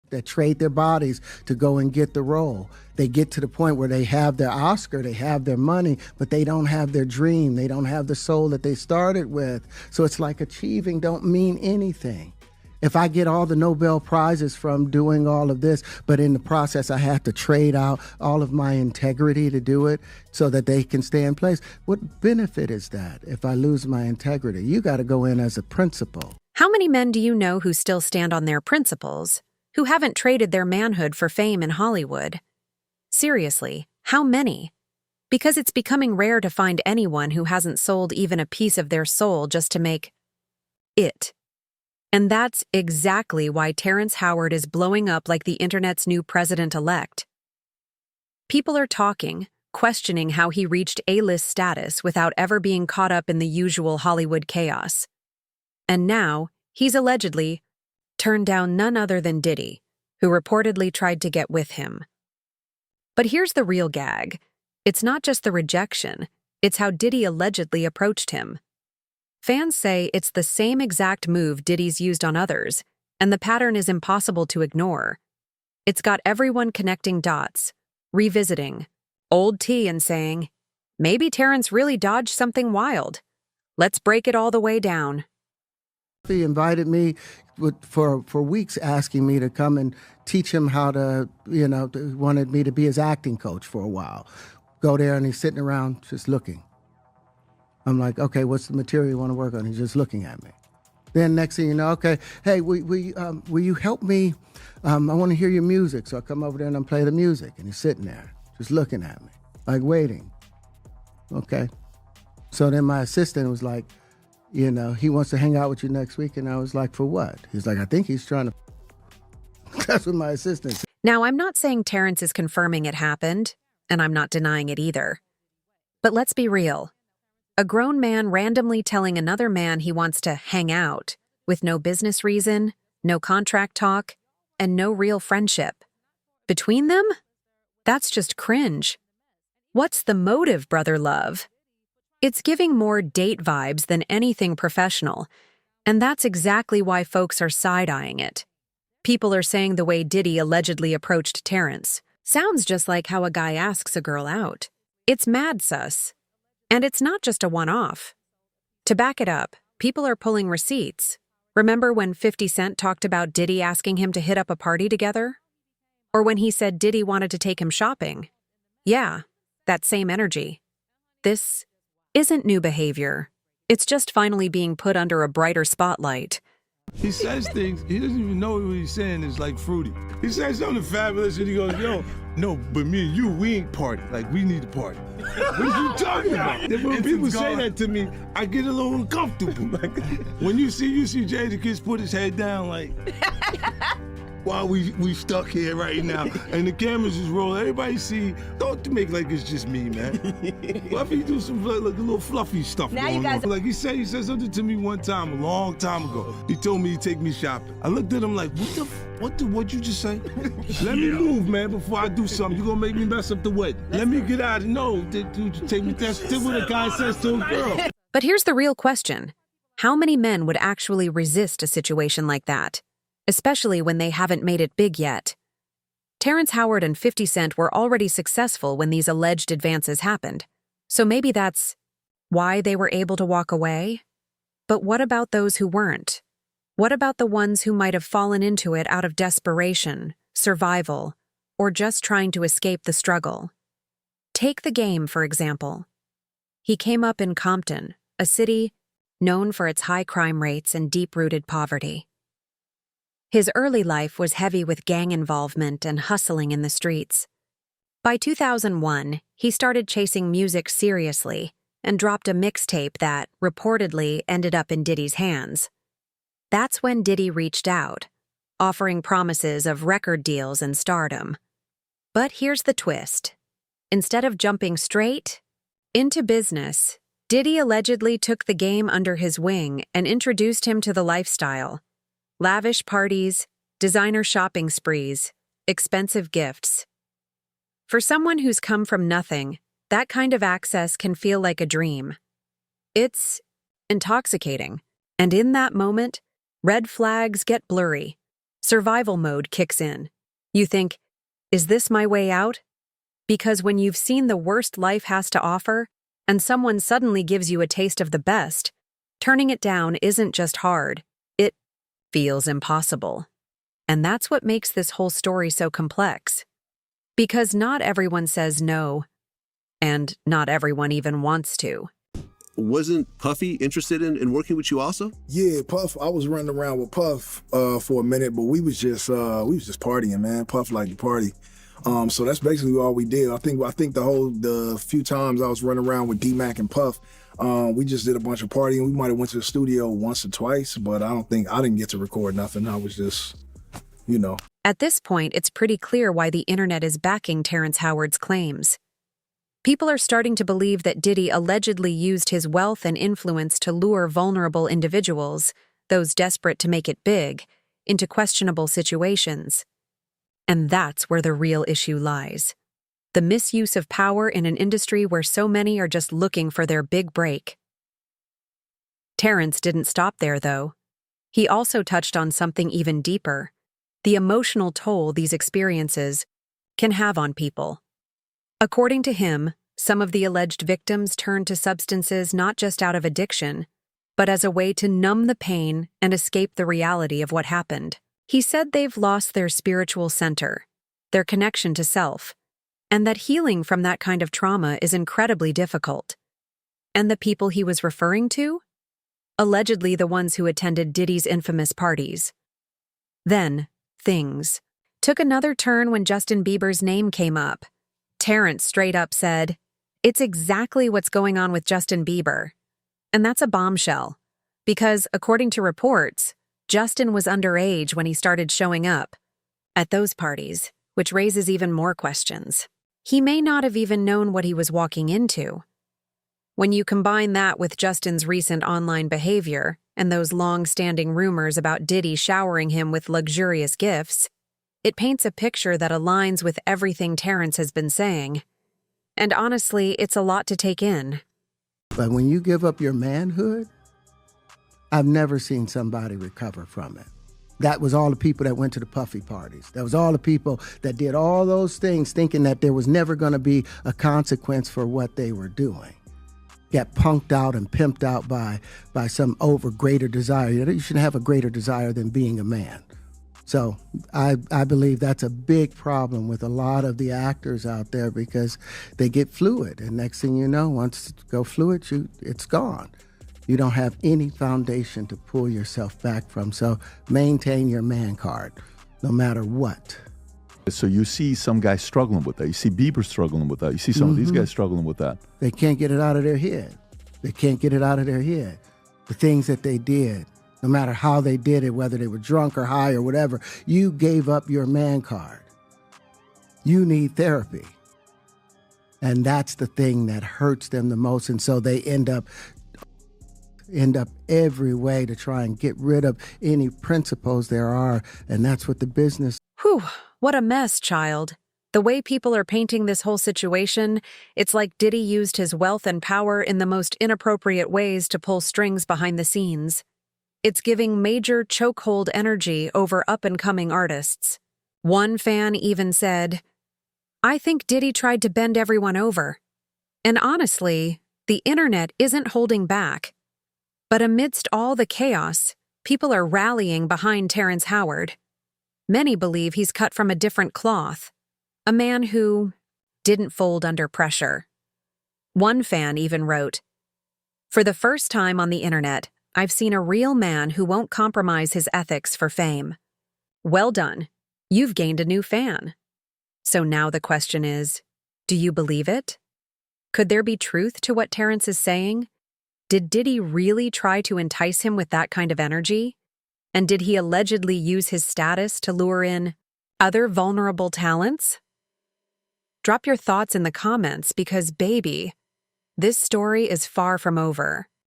that trade their bodies to go and get the role. They get to the point where they have their Oscar, they have their money, but they don't have their dream. They don't have the soul that they started with. So it's like achieving don't mean anything. If I get all the Nobel Prizes from doing all of this, but in the process I have to trade out all of my integrity to do it so that they can stay in place, what benefit is that if I lose my integrity? You got to go in as a principal. How many men do you know who still stand on their principles, who haven't traded their manhood for fame in Hollywood? Seriously, how many? Because it's becoming rare to find anyone who hasn't sold even a piece of their soul just to make it. And that's exactly why Terrence Howard is blowing up like the internet's new president-elect. People are talking, questioning how he reached A-list status without ever being caught up in the usual Hollywood chaos. And now, he's allegedly turned down none other than Diddy, who reportedly tried to get with him. But here's the real gag. It's not just the rejection, it's how Diddy allegedly approached him. Fans say it's the same exact move Diddy's used on others, and the pattern is impossible to ignore. It's got everyone connecting dots, revisiting old tea and saying, maybe Terrence really dodged something wild. Let's break it all the way down. He invited me for weeks, asking me to come and teach him how to, wanted me to be his acting coach for a while. Go there and he's sitting around just looking. I'm like, okay, what's the material you want to work on? He's just looking at me. Then next thing you know, okay, hey, will you help me? I want to hear your music. So I come over there and I play the music. And he's sitting there just looking at me, like waiting. Okay. So then my assistant was like, he wants to hang out with you next week. And I was like, for what? He's like, I think he's trying to. That's what my assistant said. Now, I'm not saying Terrence is confirming it happened, and I'm not denying it either. But let's be real. A grown man randomly telling another man he wants to hang out with no business reason, no contract talk, and no real friendship. Between them? That's just cringe. What's the motive, brother love? It's giving more date vibes than anything professional, and that's exactly why folks are side-eyeing it. People are saying the way Diddy allegedly approached Terrence sounds just like how a guy asks a girl out. It's mad sus. And it's not just a one-off. To back it up, people are pulling receipts. Remember when 50 Cent talked about Diddy asking him to hit up a party together? Or when he said Diddy wanted to take him shopping? Yeah, that same energy. This isn't new behavior. It's just finally being put under a brighter spotlight. He says things, he doesn't even know what he's saying is like fruity. He says something fabulous and he goes, yo, no, but me and you, we ain't party. Like, we need to party. What are you talking about? When people say that to me, I get a little uncomfortable. When you see Jadakiss put his head down, like, while we stuck here right now, and the cameras is rolling, everybody see, don't make like it's just me, man. What if he do some like a little fluffy stuff now going on? Like he said something to me one time, a long time ago. He told me he'd take me shopping. I looked at him like, what'd you just say? Let me move, man, before I do something. You're gonna make me mess up the wedding. Let me get out of no, dude, take me, that's what a guy says to a girl. But here's the real question. How many men would actually resist a situation like that? Especially when they haven't made it big yet. Terrence Howard and 50 Cent were already successful when these alleged advances happened, so maybe that's why they were able to walk away? But what about those who weren't? What about the ones who might have fallen into it out of desperation, survival, or just trying to escape the struggle? Take The Game, for example. He came up in Compton, a city known for its high crime rates and deep-rooted poverty. His early life was heavy with gang involvement and hustling in the streets. By 2001, he started chasing music seriously and dropped a mixtape that, reportedly, ended up in Diddy's hands. That's when Diddy reached out, offering promises of record deals and stardom. But here's the twist. Instead of jumping straight into business, Diddy allegedly took The Game under his wing and introduced him to the lifestyle. Lavish parties, designer shopping sprees, expensive gifts. For someone who's come from nothing, that kind of access can feel like a dream. It's intoxicating, and in that moment, red flags get blurry. survival mode kicks in. You think, is this my way out? Because when you've seen the worst life has to offer, and someone suddenly gives you a taste of the best, turning it down isn't just hard, it feels impossible. And that's what makes this whole story so complex. Because not everyone says no, and not everyone even wants to. Wasn't Puffy interested in working with you also? Yeah, Puff. I was running around with Puff for a minute, but we was just partying, man. Puff liked to party, so that's basically all we did. I think the few times I was running around with D-Mac and Puff, we just did a bunch of partying. We might have went to the studio once or twice, but I didn't get to record nothing. I was just, At this point, it's pretty clear why the internet is backing Terrence Howard's claims. People are starting to believe that Diddy allegedly used his wealth and influence to lure vulnerable individuals, those desperate to make it big, into questionable situations. And that's where the real issue lies. The misuse of power in an industry where so many are just looking for their big break. Terrence didn't stop there, though. He also touched on something even deeper: the emotional toll these experiences can have on people. According to him, some of the alleged victims turned to substances not just out of addiction, but as a way to numb the pain and escape the reality of what happened. He said they've lost their spiritual center, their connection to self, and that healing from that kind of trauma is incredibly difficult. And the people he was referring to? Allegedly the ones who attended Diddy's infamous parties. Then, things took another turn when Justin Bieber's name came up. Terrence straight up said, "It's exactly what's going on with Justin Bieber." And that's a bombshell, because according to reports, Justin was underage when he started showing up at those parties, which raises even more questions. He may not have even known what he was walking into. When you combine that with Justin's recent online behavior and those long-standing rumors about Diddy showering him with luxurious gifts, it paints a picture that aligns with everything Terrence has been saying. And honestly, it's a lot to take in. But when you give up your manhood, I've never seen somebody recover from it. That was all the people that went to the Puffy parties. That was all the people that did all those things thinking that there was never going to be a consequence for what they were doing. Get punked out and pimped out by some greater desire. You shouldn't have a greater desire than being a man. So I believe that's a big problem with a lot of the actors out there, because they get fluid. And next thing you know, once you go fluid, it's gone. You don't have any foundation to pull yourself back from. So maintain your man card, no matter what. So you see some guys struggling with that. You see Bieber struggling with that. You see some of these guys struggling with that. They can't get it out of their head. They can't get it out of their head. The things that they did, no matter how they did it, whether they were drunk or high or whatever, you gave up your man card. You need therapy. And that's the thing that hurts them the most. And so they end up every way to try and get rid of any principles there are. And that's what the business. Whew, what a mess, child. The way people are painting this whole situation, it's like Diddy used his wealth and power in the most inappropriate ways to pull strings behind the scenes. It's giving major chokehold energy over up-and-coming artists. One fan even said, "I think Diddy tried to bend everyone over." And honestly, the internet isn't holding back. But amidst all the chaos, people are rallying behind Terrence Howard. Many believe he's cut from a different cloth, a man who didn't fold under pressure. One fan even wrote, "For the first time on the internet, I've seen a real man who won't compromise his ethics for fame. Well done. You've gained a new fan." So now the question is, do you believe it? Could there be truth to what Terrence is saying? Did Diddy really try to entice him with that kind of energy? And did he allegedly use his status to lure in other vulnerable talents? Drop your thoughts in the comments because, baby, this story is far from over.